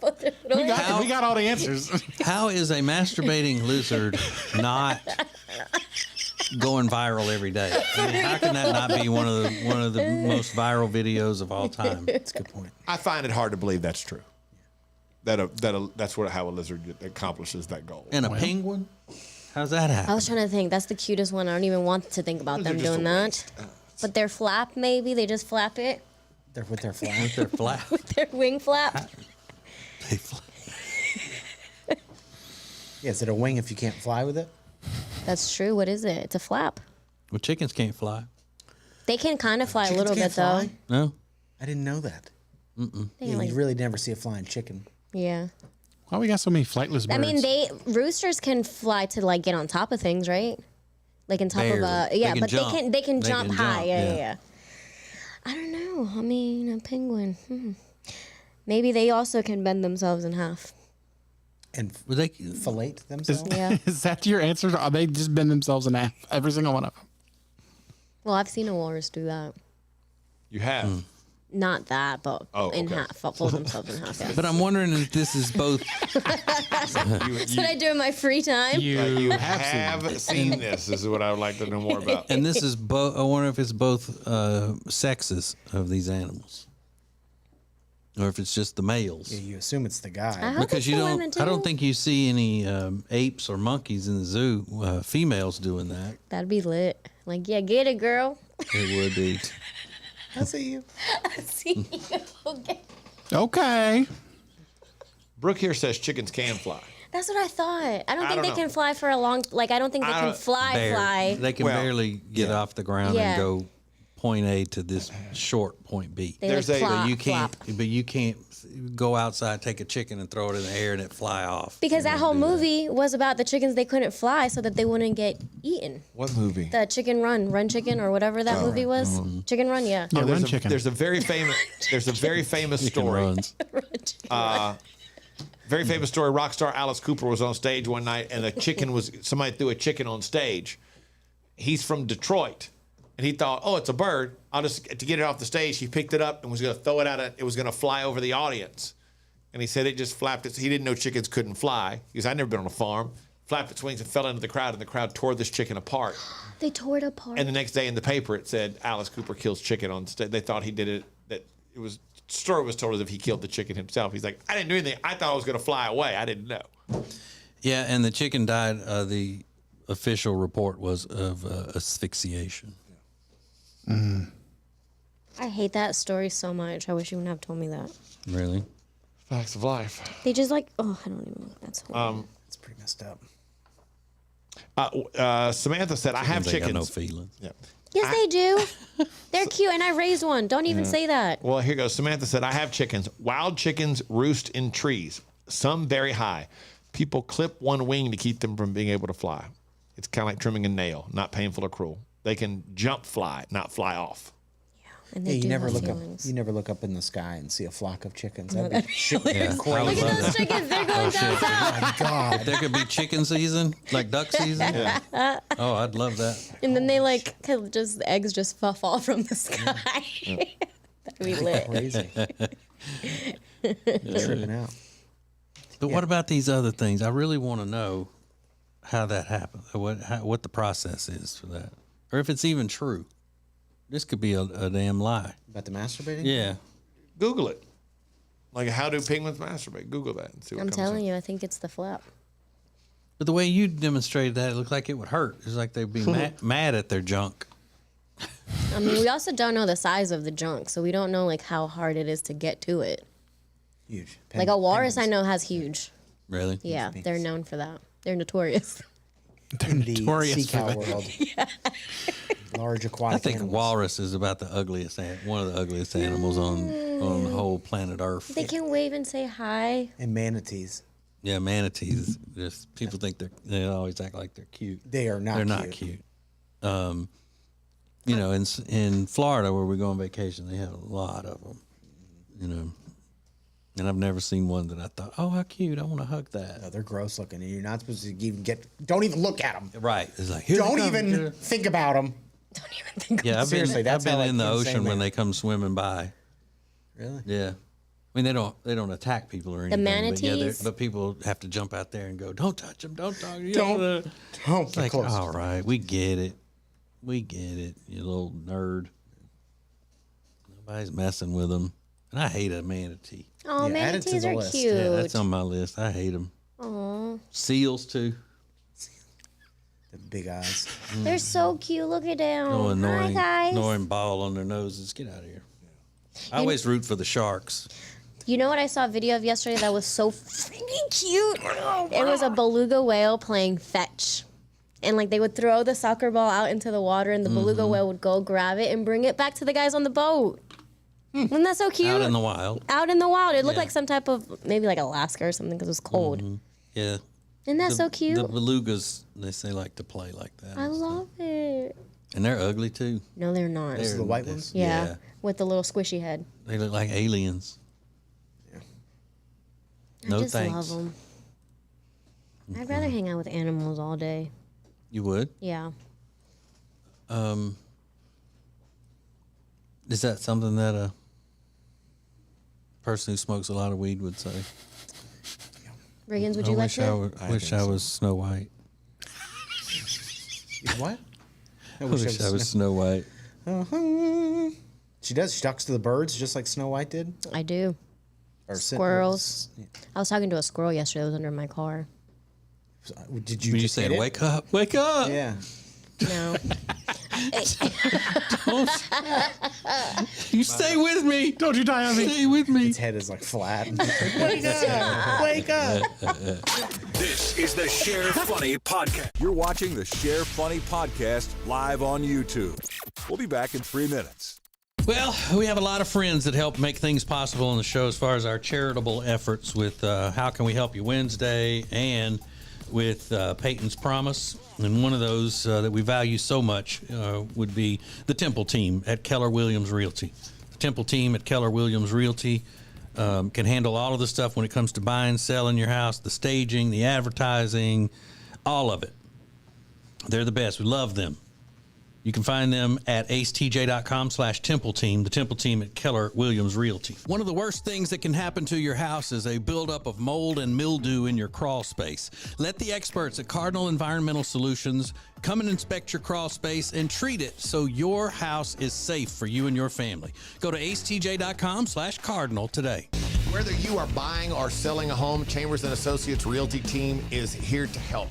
Both their little We got all the answers. How is a masturbating lizard not going viral every day? I mean, how can that not be one of the most viral videos of all time? That's a good point. I find it hard to believe that's true. That's how a lizard accomplishes that goal. And a penguin? How's that happen? I was trying to think. That's the cutest one. I don't even want to think about them doing that. But their flap, maybe they just flap it. With their flap. With their flap. With their wing flap. They flap. Yeah, is it a wing if you can't fly with it? That's true. What is it? It's a flap. Well, chickens can't fly. They can kind of fly a Chickens little can't bit though. fly? No. I didn't know that. They Yeah, like- you really never see a flying chicken. yeah. Why we got so many flightless birds? I mean, roosters can fly to like get on top of things, right? Like on top of Barely. yeah, They can but jump. they can jump high. jump, Yeah, yeah. yeah. I don't know. I mean, a penguin. Maybe they also can bend themselves in half. And Well, they, fillet themselves? Yeah. Is that your answer? Or they just bend themselves in half? Every single one of them. Well, I've seen a walrus do that. You have. Not that, but Oh, in okay. half, fold themselves in half. Yeah. but I'm wondering if this is both. That's what I do in my free time. You have seen this. This is what I would like to know more about. And this is both. I wonder if it's both sexes of these animals, or if it's just the males. Yeah, you assume it's the I guy. hope Because it's you the don't. women, I don't too. think you see any apes or monkeys in the zoo. Females doing that. That'd be lit. Like, yeah, get it, girl. It would be. I see you. See you. Okay. Okay. Brooke here says chickens can fly. That's what I thought. I don't think don't they know. can fly for a long. Like, I don't think they can fly. They can Well, barely get off the ground Yeah. and go point A to this short point B. They There's like a- plop, But you can't. flop. But you can't go outside, take a chicken, and throw it in the air and it fly off. Because You that don't whole do that. movie was about the chickens they couldn't fly so that they wouldn't get eaten. What movie? The Chicken Run Chicken or whatever that movie was. Chicken Run, yeah. Yeah, there's run a, chicken. There's a very famous. There's a very famous Chicken story. runs. Very famous story. Rock star Alice Cooper was on stage one night, and somebody threw a chicken on stage. He's from Detroit, and he thought, "Oh, it's a bird. To get it off the stage." He picked it up and was going to throw it it was going to fly over the audience, and he said it just flapped. He didn't know chickens couldn't fly. He goes, "I'd never been on a farm." Flapped its wings and fell into the crowd, and the crowd tore this chicken apart. They tore it apart. And the next day in the paper, it said Alice Cooper kills chicken on stage. They thought he did it. Story was told as if he killed the chicken himself. He's like, I didn't do anything. I thought I was going to fly away. I didn't know. Yeah, and the chicken died. The official report was of asphyxiation. I hate that story so much. I wish you wouldn't have told me that. Really? Facts of life. They just like, oh, I don't even know. That's horrible. It's pretty messed up. Samantha said, I have They got chickens. no feelings. Yeah. Yes, they do. They're cute, and I raised one. Don't even say that. Well, here goes. Samantha said, I have chickens. Wild chickens roost in trees, some very high. People clip one wing to keep them from being able to fly. It's kind of like trimming a nail, not painful or cruel. They can jump fly, not fly off. And Yeah, they you do never have look feelings. up. You never look up in the sky and see a flock of chickens. That'd be Yeah, I would Look love at those that. chickens. They're going down south. God. There could be chicken season, like duck season. Yeah. Oh, I'd love that. And then they like could just the eggs just fall from the sky. That'd be lit. Crazy. You're tripping out. But what about these other things? I really want to know how that happened. What the process is for that, or if it's even true. This could be a damn lie. About the masturbating? Yeah. Google it. Like, how do penguins masturbate? Google that and see what I'm comes telling up. you, I think it's the flap. But the way you demonstrated that, it looked like it would hurt. It's like they'd be mad at their junk. I mean, we also don't know the size of the junk, so we don't know like how hard it is to get to it. Huge. Like a walrus, I Penguins. know has huge. Really? Yeah, penis. they're known for that. They're notorious. In the notorious sea for cow that. world. Large aquatic I think animals. walrus is about the ugliest, one of the ugliest animals on the whole planet Earth. They can wave and say hi. And manatees. Yeah, manatees. Just people think they always act like they're cute. They are not They're not cute. You know, in Florida where we go on vacation, they have a lot of them. You know, and I've never seen one that I thought, oh, how cute! I want to hug that. No, they're gross looking, and you're not supposed to even don't even look at them. Right? It's like here Don't they come. even think about them. Don't even think. Yeah, I've Seriously, been that's I've how, been like, in the insane ocean they when are. they come swimming by. Really? Yeah, I mean, they don't attack people or anything. manatees? But people have to jump out there and go, don't touch them, don't talk. Don't It's like, close. all right, we get it, you little nerd. Nobody's messing with them, and I hate a manatee. Oh, Yeah, add it to manatees the are list. cute. Yeah, that's on my list. I hate them. Aw. Seals too. The big eyes. They're so cute. Look at them. No Hi, annoying, guys. annoying ball on their noses. Get out of here. I always root for the sharks. You know what I saw a video of yesterday that was so freaking cute? It was a beluga whale playing fetch. And like they would throw the soccer ball out into the water and the beluga whale would go grab it and bring it back to the guys on the boat. Wasn't that so cute? Out in the wild. Out in the wild. It looked Yeah. like some type of, maybe like Alaska or something because it was cold. Yeah. Isn't that so cute? The belugas, they say, like to play like that. I love it. And they're ugly too. No, they're not. They're- the white ones? Yeah, with the little squishy head. They look like aliens. No I just thanks. love them. I'd rather hang out with animals all day. You would? Yeah. Is that something that a person who smokes a lot of weed would say? Riggins, would you like wish I, to? wish I was Snow White. What? I I wish I was Snow White. She does. She talks to the birds just like Snow White did. I do. Or Squirrels. I was talking to a squirrel yesterday that was under my car. Did you Were you just saying, hit it? wake up, wake up? Yeah. No. You stay with me. Don't you die on me. Stay with me. Its head is like flat. Wake up. This is the Share Funny Podcast. You're watching the Share Funny Podcast live on YouTube. We'll be back in 3 minutes. Well, we have a lot of friends that help make things possible on the show as far as our charitable efforts with How Can We Help You Wednesday and with Peyton's Promise. And one of those that we value so much would be the Temple team at Keller Williams Realty. The Temple team at Keller Williams Realty can handle all of the stuff when it comes to buying, selling your house, the staging, the advertising, all of it. They're the best. We love them. You can find them at acetj.com/Temple Team, the Temple Team at Keller Williams Realty. One of the worst things that can happen to your house is a buildup of mold and mildew in your crawl space. Let the experts at Cardinal Environmental Solutions come and inspect your crawl space and treat it so your house is safe for you and your family. Go to acetj.com/Cardinal today. Whether you are buying or selling a home, Chambers and Associates Realty team is here to help.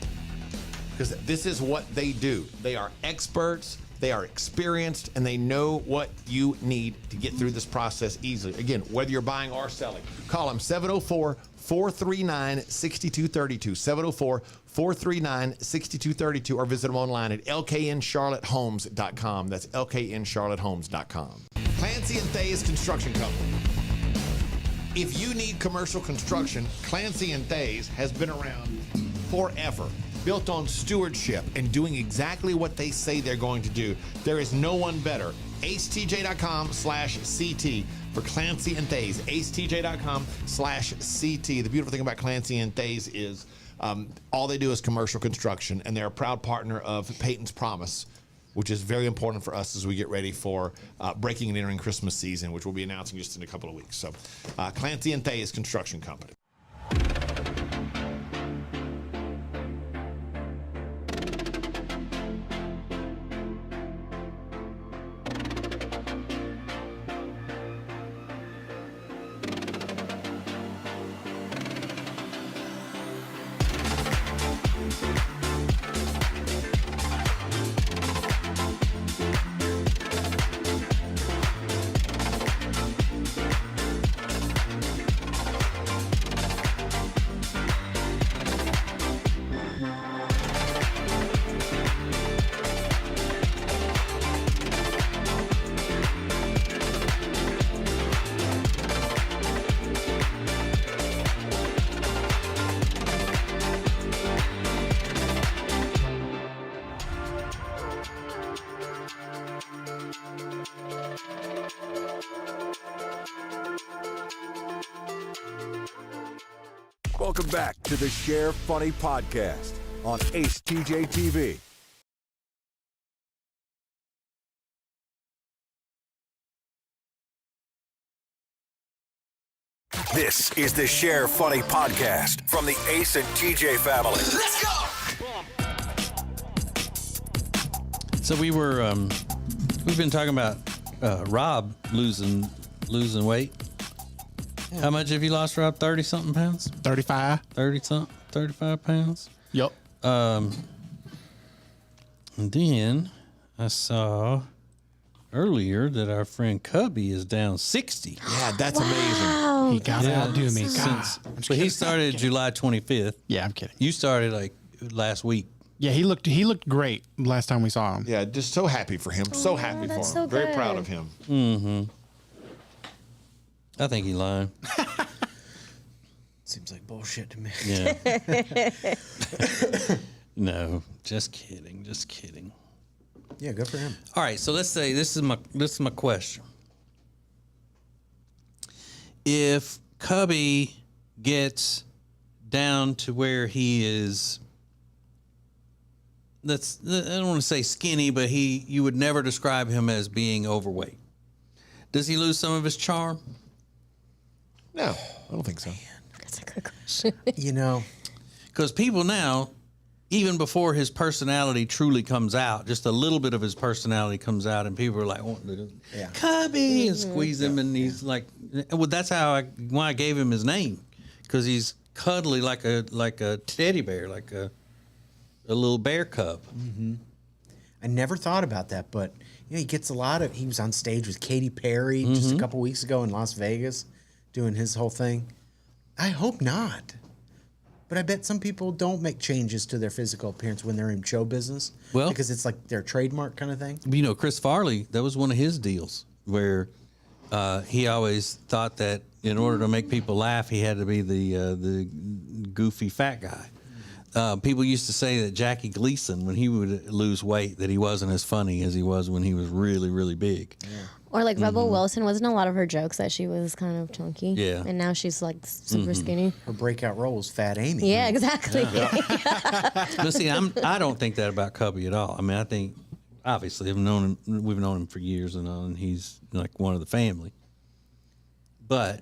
Because this is what they do. They are experts, they are experienced, and they know what you need to get through this process easily. Again, whether you're buying or selling, call them 704-439-6232, 704-439-6232, or visit them online at lkncharlottehomes.com. That's lkncharlottehomes.com. Clancy and Thays Construction Company. If you need commercial construction, Clancy and Thays has been around forever. Built on stewardship and doing exactly what they say they're going to do. There is no one better. acetj.com/CT for Clancy and Thays. acetj.com/CT. The beautiful thing about Clancy and Thays is all they do is commercial construction, and they're a proud partner of Peyton's Promise, which is very important for us as we get ready for breaking and entering Christmas season, which we'll be announcing just in a couple of weeks. So Clancy and Thays Construction Company. Welcome back to the Share Funny Podcast on acetjtv. This is the Share Funny podcast from the Ace and TJ family. Let's go! So we've been talking about Rob losing weight. Yeah. How much have you lost, Rob? 30-something pounds? 35. 35 pounds? Yep. And then I saw earlier that our friend Cubby is down 60. Yeah, that's amazing. He got to outdo me. God. But he started July 25th. Yeah, I'm kidding. You started like last week. Yeah, he looked great last time we saw him. Yeah, just so happy for him. So happy for him. so Very good. proud of him. Mm-hmm. I think he's lying. Seems like bullshit to me. Yeah. No, just kidding. Just kidding. Yeah, good for him. All right, so let's say this is my question. If Cubby gets down to where he is, I don't want to say skinny, but you would never describe him as being overweight. Does he lose some of his charm? No, I don't think so. That's a good question. You know, Because people now, even before his personality truly comes out, just a little bit of his personality comes out, and people are like, wanting to Cubby, and squeeze him, and he's like, well, that's why I gave him his name, because he's cuddly like a teddy bear, like a little bear cub. Mm-hmm. I never thought about that, but he gets he was on stage with Katy Perry just a couple weeks ago in Las Vegas doing his whole thing. I hope not. But I bet some people don't make changes to their physical appearance when they're in show business. Well, because it's like their trademark kind of thing. You know, Chris Farley, that was one of his deals where he always thought that in order to make people laugh, he had to be the goofy fat guy. People used to say that Jackie Gleason, when he would lose weight, that he wasn't as funny as he was when he was really, really big. Yeah. Or like Rebel Wilson, wasn't a lot of her jokes that she was kind of chunky? Yeah. And now she's like super skinny. Her breakout role was Fat Amy. Yeah, exactly. Yeah. But see, I don't think that about Cubby at all. I mean, I think obviously we've known him for years and he's like one of the family. But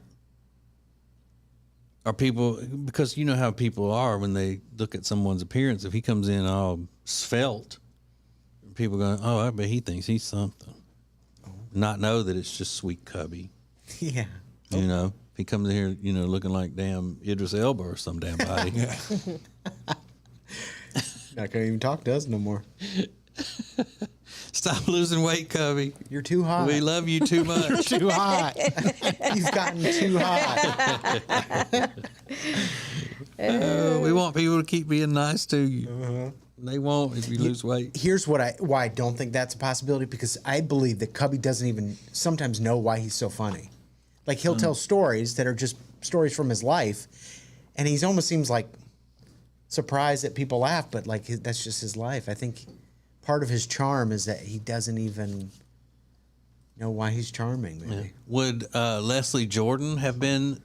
are people, because you know how people are when they look at someone's appearance, if he comes in all svelte, people go, oh, I bet he thinks he's something. Not know that it's just sweet Cubby. Yeah. You know, if he comes in here, looking like damn Idris Elba or some damn body. I can't even talk to us no more. Stop losing weight, Cubby. You're too hot. We love you too much. You're too hot. You've gotten too hot. We want people to keep being nice to you. They won't if you lose weight. Here's why I don't think that's a possibility, because I believe that Cubby doesn't even sometimes know why he's so funny. Like he'll tell stories that are just stories from his life, and he almost seems like surprised that people laugh, but like that's just his life. I think part of his charm is that he doesn't even know why he's charming. Maybe. Yeah. Would Leslie Jordan have been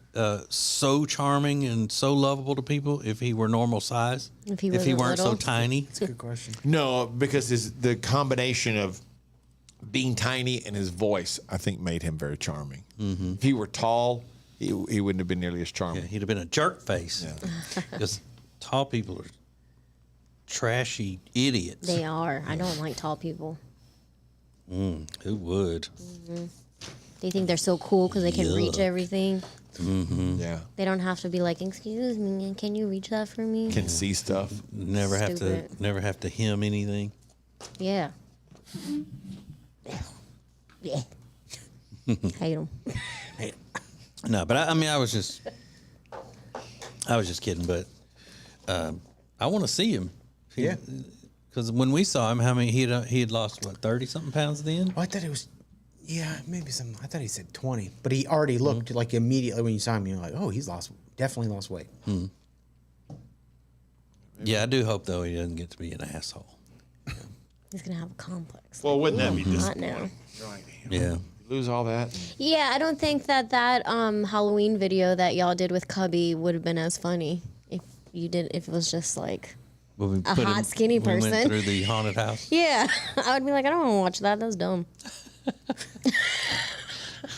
so charming and so lovable to people if he were normal size? If he weren't so tiny? That's a good question. No, because the combination of being tiny and his voice, I think, made him very charming. Mm-hmm. If he were tall, he wouldn't have been nearly as charming. Yeah, he'd have been a jerk face. Yeah. Because tall people are trashy idiots. They are. I don't like tall people. Who would? Mm-hmm. They think they're so cool because they can reach everything. Mm-hmm. Yeah. They don't have to be like, excuse me, can you reach that for me? Can see stuff. Never have to hem anything. Yeah. Yeah. Hate them. No, but I was just kidding. But I want to see him. Yeah. Because when we saw him, how many he had lost 30-something pounds then? Oh, I thought it was, maybe some. I thought he said 20, but he already looked like immediately when you saw him, you're like, oh, he's definitely lost weight. Yeah, I do hope though he doesn't get to be an asshole. He's gonna have a complex. Well, wouldn't that be Not disappointing? now. Right. Yeah. Lose all that. Yeah, I don't think that Halloween video that y'all did with Cubby would have been as funny if it was just like Well, we a hot, skinny We person. went through the haunted house. Yeah, I would be like, I don't want to watch that. That's dumb.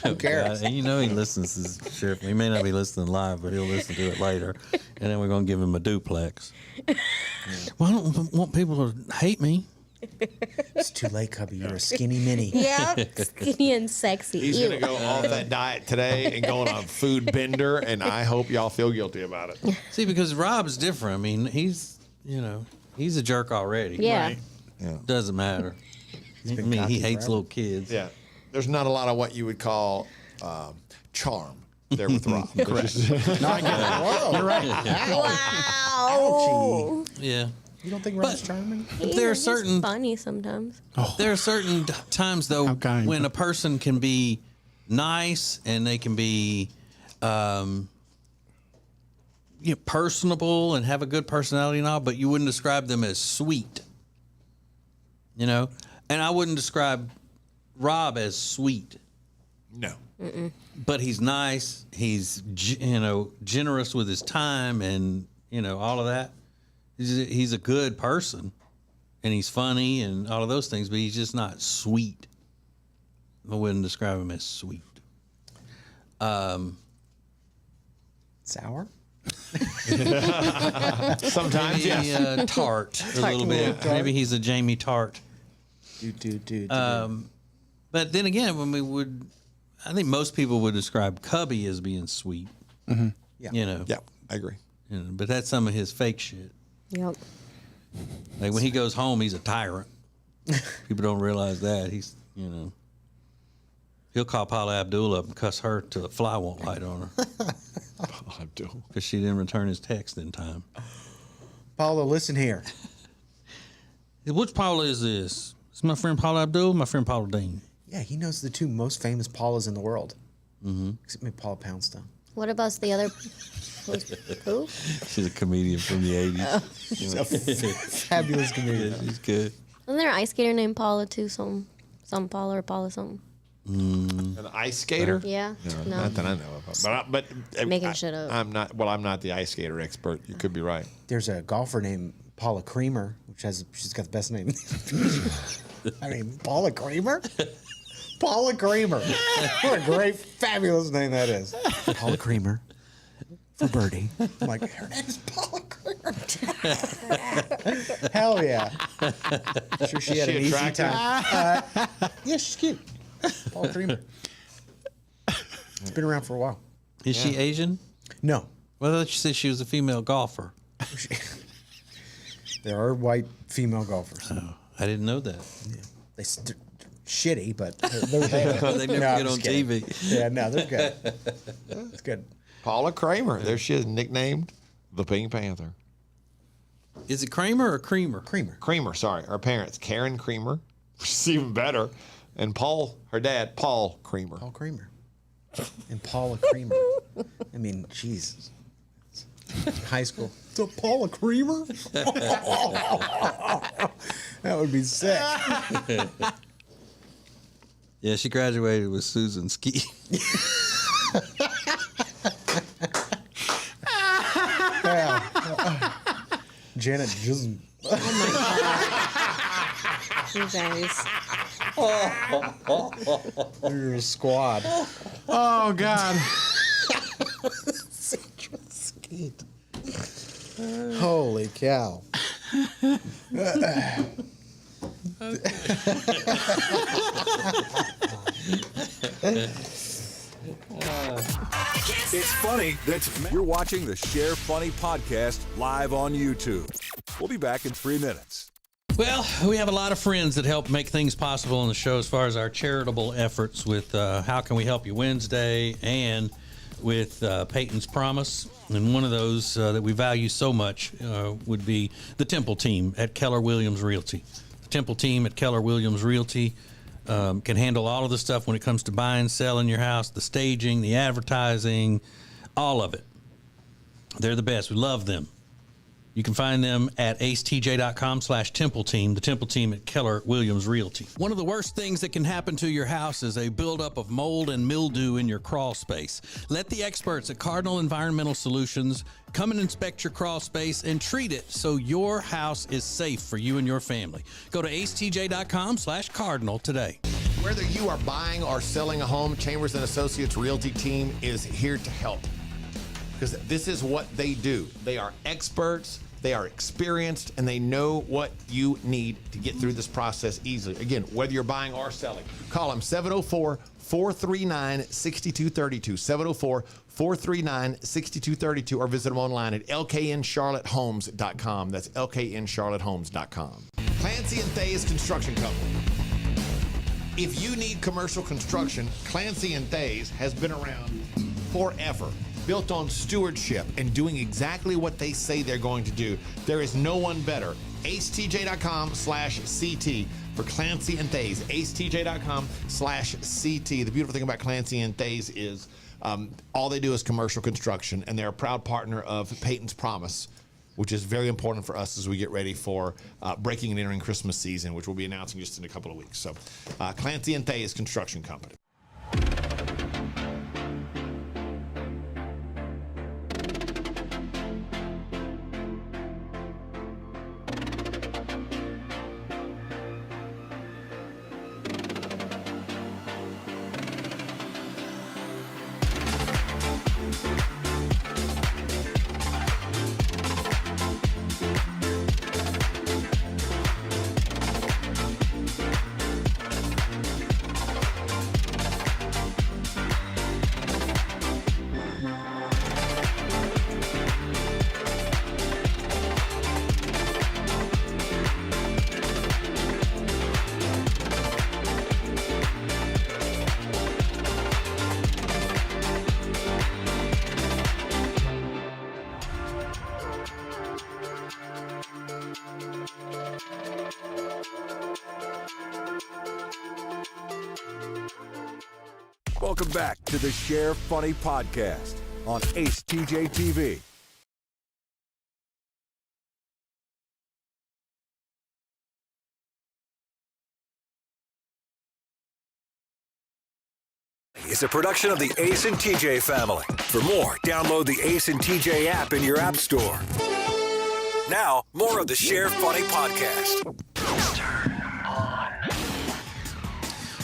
Who cares? And you know he listens to the Sheriff. He may not be listening live, but he'll listen to it later. And then we're going to give him a duplex. Well, I don't want people to hate me. It's too late, Cubby. You're a skinny mini. Yeah, skinny and sexy. He's Ew. going to go off that diet today and go on a food bender, and I hope y'all feel guilty about it. See, because Rob's different. I mean, he's a jerk already. Yeah. Right? Yeah. Doesn't matter. I been mean, he cocky hates forever. little kids. Yeah. There's not a lot of what you would call charm there with Rob. Correct. No, I get it. Whoa. You're right. Wow. Yeah. You don't think Rob's charming? There are He's certain funny sometimes. There are certain times though How kind. when a person can be nice and they can be personable and have a good personality and all, but you wouldn't describe them as sweet. You know? And I wouldn't describe Rob as sweet. No. But he's nice. He's generous with his time and all of that. He's a good person, and he's funny and all of those things. But he's just not sweet. I wouldn't describe him as sweet. Sour? Sometimes, Maybe yes. tart a little bit. Maybe he's a Jamie Tart. But then again, I think most people would describe Cubby as being sweet. Yeah. Yeah, I agree. But that's some of his fake shit. Yep. Like when he goes home, he's a tyrant. People don't realize that. He's, he'll call Paula Abdul up and cuss her till the fly won't light on her I do. because she didn't return his text in time. Paula, listen here. Which Paula is this? Is my friend Paula Abdul or my friend Paula Dean? Yeah, he knows the two most famous Paulas in the world. Mm-hmm. Except maybe Paula Poundstone. What about the other? Who? She's a comedian from the 80s. She's a fabulous comedian. She's good. Wasn't there an ice skater named Paula too? Some Paula or Paula something. An ice skater? Yeah. No. Not that I know of. But Making shit up. I'm not the ice skater expert. You could be right. There's a golfer named Paula Creamer, she's got the best name. I mean, Paula Creamer? Paula Creamer. What a great, fabulous name that is. Paula Creamer for birdie. I'm like, her name is Paula Creamer. Hell yeah. Sure she had an easy attractive? time. Yeah, she's cute. Paula Creamer. It's been around for a while. Is she Asian? No. Well, I thought you said she was a female golfer. There are white female golfers. Oh, I didn't know that. They're shitty, but they're there. They never No, I'm get on just kidding. TV. Yeah, no, they're good. It's good. Paula Kramer. There she is, nicknamed the Pink Panther. Is it Kramer or Creamer? Creamer. Creamer, sorry. Her parents, Karen Creamer, which is even better, and Paul, her dad, Paul Creamer. Paul Creamer. And Paula Creamer. I mean, Jesus. High school. So Paula Creamer? That would be sick. Yeah, she graduated with Susan Ski. Yeah. Janet Jism. You guys. You're a squad. Oh, God. Skeet. Holy cow. It's funny that you're watching the Share Funny podcast live on YouTube. We'll be back in 3 minutes. Well, we have a lot of friends that help make things possible on the show as far as our charitable efforts with How Can We Help You Wednesday and with Peyton's Promise. And one of those that we value so much would be the Temple team at Keller Williams Realty. The Temple team at Keller Williams Realty can handle all of the stuff when it comes to buying, selling your house, the staging, the advertising, all of it. They're the best. We love them. You can find them at acetj.com/Temple Team, the Temple Team at Keller Williams Realty. One of the worst things that can happen to your house is a buildup of mold and mildew in your crawl space. Let the experts at Cardinal Environmental Solutions come and inspect your crawl space and treat it so your house is safe for you and your family. Go to acetj.com/Cardinal today. Whether you are buying or selling a home, Chambers and Associates Realty team is here to help. Because this is what they do. They are experts, they are experienced, and they know what you need to get through this process easily. Again, whether you're buying or selling, call them 704-439-6232. 704-439-6232, or visit them online at lkncharlottehomes.com. That's lkncharlottehomes.com. Clancy and Thayes Construction Company. If you need commercial construction, Clancy and Thayes has been around forever. Built on stewardship and doing exactly what they say they're going to do. There is no one better. acetj.com/CT for Clancy and Thayes. acetj.com/CT. The beautiful thing about Clancy and Thayes is all they do is commercial construction, and they're a proud partner of Peyton's Promise, which is very important for us as we get ready for breaking and entering Christmas season, which we'll be announcing just in a couple of weeks. So, Clancy and Thayes Construction Company. Welcome back to the Share Funny Podcast on acetjtv. It's a production of the Ace and TJ family. For more, download the Ace and TJ app in your app store. Now, more of the Share Funny Podcast.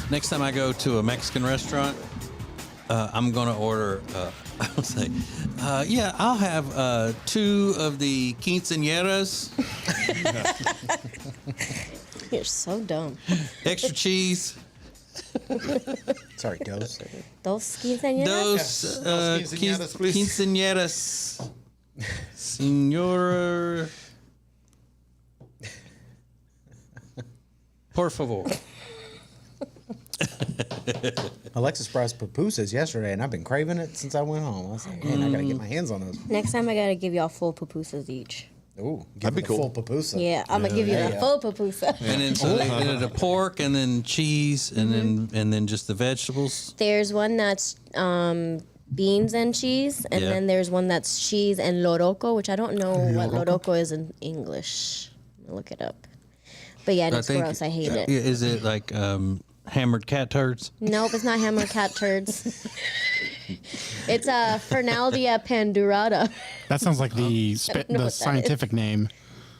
Next time I go to a Mexican restaurant, I'm going to order, I'll say, I'll have 2 of the quinceañeras. You're so dumb. Extra cheese. Sorry, Dos. Those quinceañeras? Those quinceañeras, please. quinceañeras. Señora. Por favor. Alexis brought us pupusas yesterday, and I've been craving it since I went home. I was like, man, I gotta get my hands on those. Next time I gotta give y'all full pupusas each. Ooh, That'd be it a cool. full pupusa. Yeah, I'm gonna give you Yeah, the yeah. full pupusa. And then so the pork, and then cheese, and then just the vegetables. There's one that's beans and cheese, and Yeah. then there's one that's cheese and loroco, which I don't know what loroco is in English. I'll look it up. But yeah, it's gross. I hate it. Is it like hammered cat turds? Nope, it's not hammer cat turds. It's a Fernaldia pandurata. That sounds like the know what that scientific name.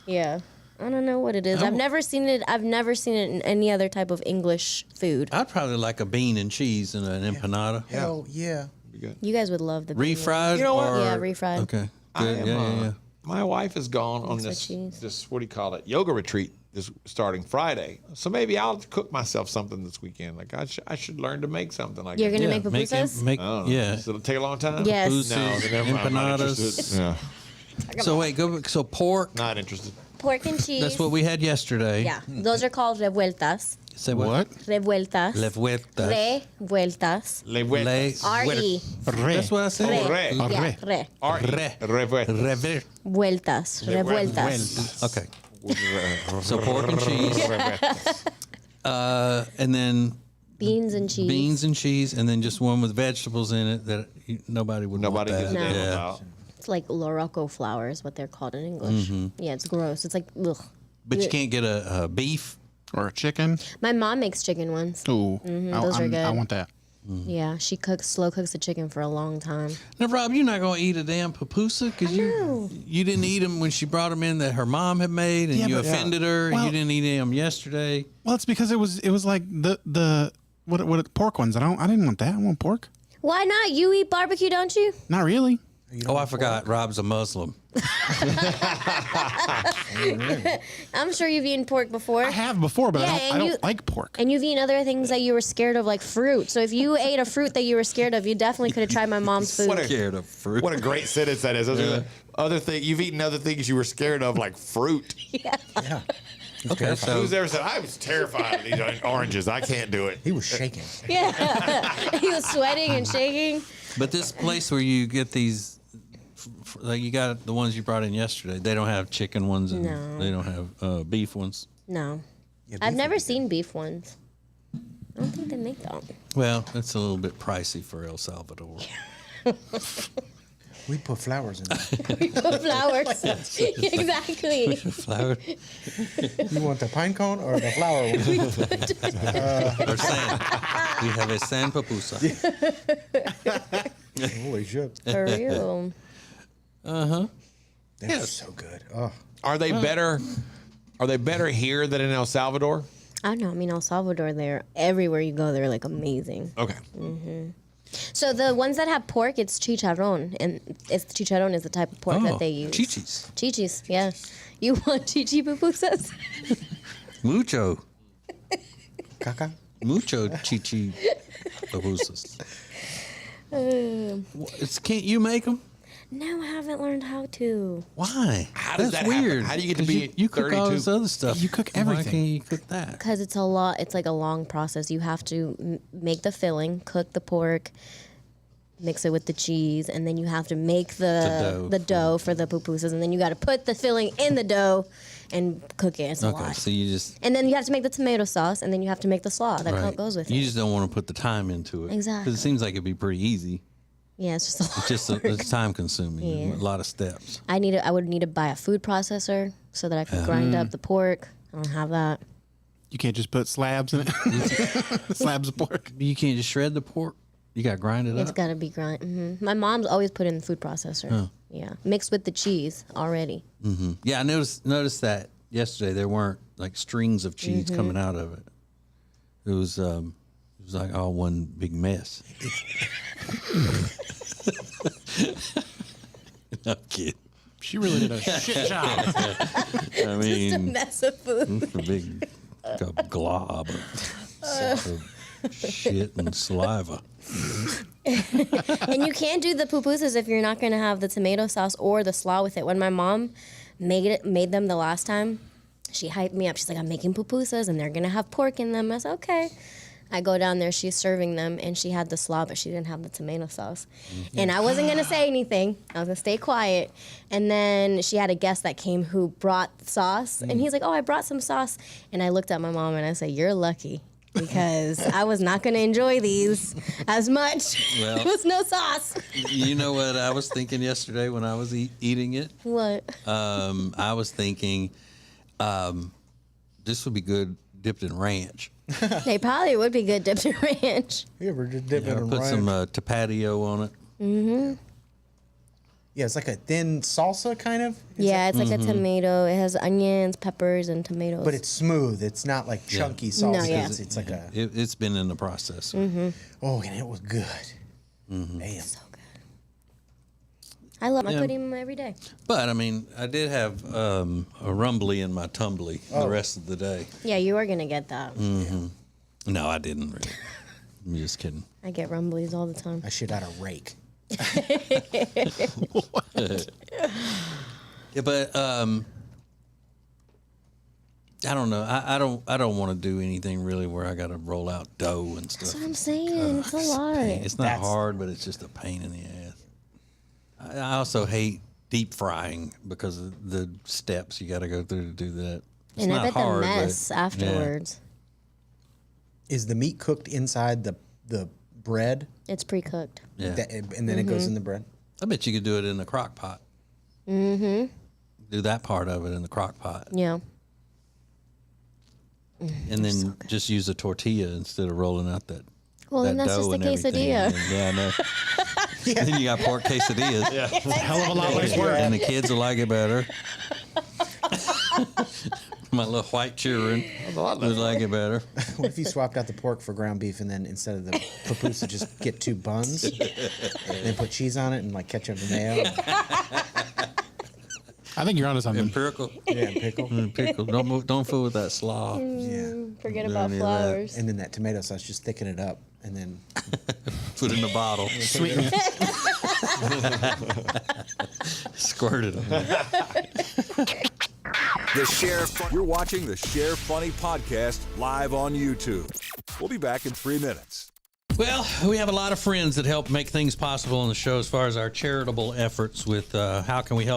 Yeah. I don't know what it is. I've never seen it. I've never seen it in any other type of English food. I'd probably like a bean and cheese and an empanada. Hell yeah. You guys would love the bean. Refried? You know what? Or, Yeah, refried. Okay. I Good. am, Yeah. My wife has gone on Mixed with cheese. this what do you call it, yoga retreat this starting Friday. So maybe I'll cook myself something this weekend. Like I should learn to make something like You're that. gonna Yeah, make pupusas? Make, I don't know. yeah. So it'll take a long time? Yes. Pupusas, No, then never mind. I'm not empanadas. interested. Yeah. So wait, go. So pork. Not interested. Pork and cheese. That's what we had yesterday. Yeah, those are called revueltas. Say What? Revueltas. Revueltas. Revueltas. Le vueltas. R-E. That's what I said. Re. Re. Yeah, re. Revueltas. Vueltas. Revueltas. Okay. So pork and cheese, and then Beans and cheese. beans and cheese, and then just one with vegetables in it that nobody would Nobody want gives a that. damn Yeah. about. It's like loroco flour is what they're called in English. Yeah, it's gross. It's like, ugh. But you can't get a beef. Or a chicken. My mom makes chicken ones. Ooh, those are good. I want that. Yeah, she slow cooks the chicken for a long time. Now, Rob, you're not gonna eat a damn pupusa because you didn't eat them when she brought them in that her mom had made, and Yeah, you but- offended her, and Well- you didn't eat them yesterday. Well, it's because it was like the What pork ones? I didn't want that. I want pork. Why not? You eat barbecue, don't you? Not really. Oh, I forgot. Rob's a Muslim. I'm sure you've eaten pork before. I have before, but Yeah, I don't like pork. And you've eaten other things that you were scared of, like fruit. So if you ate a fruit that you were scared of, you definitely could have tried my mom's food. Scared of fruit. What a great sentence that is. Other thing, you've eaten other things you were scared of, like fruit. Yeah. Yeah. Okay, so Who's ever said I was terrified of these oranges? I can't do it. He was shaking. Yeah. He was sweating and shaking. but this place where you get these, like you got the ones you brought in yesterday. They don't have chicken ones and No. they don't have beef ones. No. Yeah, I've beef never would be seen beef ones. I don't think they make them. Well, it's a little bit pricey for El Salvador. good. We put flowers in there. We put flowers. Exactly. Flour You want the pine cone or the flower one? or sand. We have a sand papusa. Holy shit. For real. They're so good. Oh. Are they better? Are they better here than in El Salvador? I don't know. I mean, El Salvador, they're everywhere you go, they're like amazing. Okay. So the ones that have pork, it's chicharron, and chicharron is the type of pork that they use. Chichis. Chichis, yeah. You want chichi pupusas? Mucho. Caca? Mucho chichi pupusas. Can't you make them? No, I haven't learned how to. Why? How does That's that happen? weird. How do you get to 'Cause be you cook all 32? this other stuff? You cook Why everything. can't you cook that? Because it's a lot. It's like a long process. You have to make the filling, cook the pork, mix it with the cheese, and then you have to make the dough for the pupusas, and then you got to put the filling in the dough and cook it. It's a Okay, lot. so you just And then you have to make the tomato sauce, and then you have to make the slaw that right. goes with You it. just don't want to put the time into it. Exactly. Because it seems like it'd be pretty easy. Yeah, it's just a lot. Just it's time consuming. Yeah. A lot of steps. I would need to buy a food processor so that I could grind up the pork. I don't have that. You can't just put slabs in it. Slabs of pork. You can't just shred the pork. You got to grind it It's up. got to be grind. My mom's always put it in the food processor. Yeah, mixed with the cheese already. Yeah, I noticed that yesterday. There weren't like strings of cheese coming out of it. It was like all one big mess. No kidding. She really did a shit job. I mean, Mess of food. it's a big glob of shit and saliva. And you can't do the pupusas if you're not going to have the tomato sauce or the slaw with it. When my mom made them the last time, she hyped me up. She's like, I'm making pupusas and they're going to have pork in them. I said, okay. I go down there, she's serving them, and she had the slaw, but she didn't have the tomato sauce. And I wasn't going to say anything. I was going to stay quiet. And then she had a guest that came who brought sauce, and he's like, oh, I brought some sauce. And I looked at my mom, and I said, you're lucky, because I was not going to enjoy these as much. Well- There was no sauce. You know what I was thinking yesterday when I was eating it? What? I was thinking this would be good dipped in ranch. They probably would be good dipped in ranch. You ever just dip it Or in put ranch? some tapatio on it. Yeah, it's like a thin salsa kind of. Yeah, it's like a tomato. It has onions, peppers, and tomatoes. But it's smooth. It's not like chunky salsa. No, yeah. It's like a. It's been in the processor. Oh, and it was good. Damn. so good. I love. I Yeah. could eat them every day. But I mean, I did have a rumbly in my tumbly the rest of the day. Yeah, you are gonna get that. No, I didn't really. I'm just kidding. I get rumblies all the time. I shit out a rake. Yeah, but I don't know. I don't want to do anything really where I got to roll out dough and stuff. That's what I'm saying. It's a lot. It's not That's- hard, but it's just a pain in the ass. I also hate deep frying because of the steps you got to go through to do that. It's And I not bet hard, the but- mess afterwards. Is the meat cooked inside the bread? It's pre-cooked. Yeah. And then it goes in the bread? I bet you could do it in the crock pot. Mm-hmm. Do that part of it in the crock pot. Yeah. And then just use a tortilla instead of rolling out that. Well, that then that's dough just a and everything. quesadilla. And yeah, I know. Then you got pork quesadillas. Hell of a lot less work. And the kids will like it better. My little white children lot would like it better. What if you swapped out the pork for ground beef and then instead of the pupusa just get 2 buns and then put cheese on it and like ketchup and mayo? I think you're onto something. And pickle. Yeah, and pickle. Pickle. Don't fool with that slaw. Yeah. Forget about flowers. And then that tomato sauce, just thicken it up and then Put it in a bottle. Sweeten it. Squirt it on there. You're watching the Share Funny podcast live on YouTube. We'll be back in 3 minutes. Well, we have a lot of friends that help make things possible on the show as far as our charitable efforts with how can we help